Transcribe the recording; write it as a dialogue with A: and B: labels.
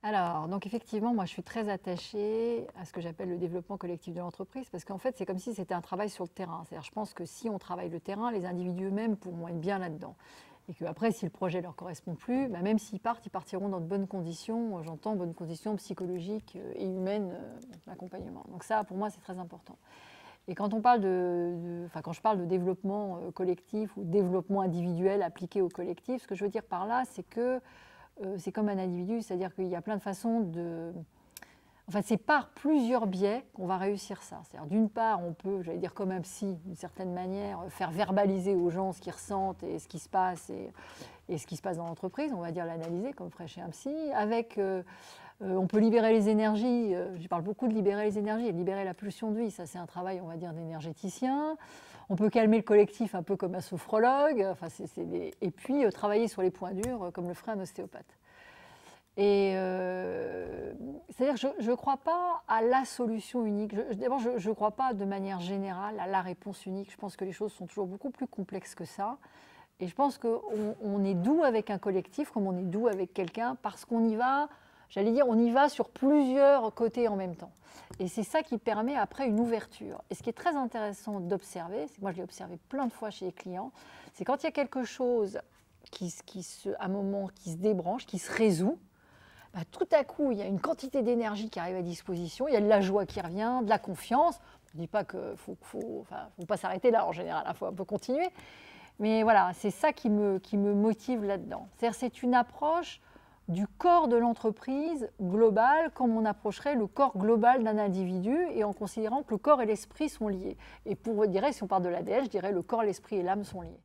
A: Alors, donc effectivement, moi je suis très attachée à ce que j'appelle le développement collectif de l'entreprise, parce qu'en fait c'est comme si c'était un travail sur le terrain. C'est-à-dire, je pense que si on travaille le terrain, les individus eux-mêmes pourront être bien là-dedans. Et qu'après, si le projet ne leur correspond plus, bah, même s'ils partent, ils partiront dans de bonnes conditions, j'entends bonnes conditions psychologiques et humaines d'accompagnement. Donc ça, pour moi, c'est très important. Et quand on parle enfin, quand je parle de développement collectif ou développement individuel appliqué au collectif, ce que je veux dire par là, c'est que c'est comme un individu, c'est-à-dire qu'il y a plein de façons de... Enfin, c'est par plusieurs biais qu'on va réussir ça. C'est-à-dire, d'une part, on peut, j'allais dire comme un psy, d'une certaine manière, faire verbaliser aux gens ce qu'ils ressentent et ce qui se passe et ce qui se passe dans l'entreprise, on va dire l'analyser comme ferait chez un psy. On peut libérer les énergies, je parle beaucoup de libérer les énergies et de libérer la pulsion de vie, ça c'est un travail, on va dire, d'énergéticien. On peut calmer le collectif un peu comme un sophrologue, enfin, et puis travailler sur les points durs comme le ferait un ostéopathe. Et c'est-à-dire que je ne crois pas à la solution unique. D'abord, je ne crois pas de manière générale à la réponse unique. Je pense que les choses sont toujours beaucoup plus complexes que ça. Et je pense qu'on est doux avec un collectif comme on est doux avec quelqu'un parce qu'on y va, j'allais dire, on y va sur plusieurs côtés en même temps. Et c'est ça qui permet après une ouverture. Et ce qui est très intéressant d'observer, moi je l'ai observé plein de fois chez les clients, c'est quand il y a quelque chose à un moment qui se débranche, qui se résout, bah, tout à coup, il y a une quantité d'énergie qui arrive à disposition, il y a de la joie qui revient, de la confiance. Je ne dis pas qu'il ne faut pas s'arrêter là en général, il faut un peu continuer. Mais voilà, c'est ça qui me motive là-dedans. C'est-à-dire c'est une approche du corps de l'entreprise global comme on approcherait le corps global d'un individu et en considérant que le corps et l'esprit sont liés. Et pour dire, si on parle de l'ADN, je dirais le corps, l'esprit et l'âme sont liés.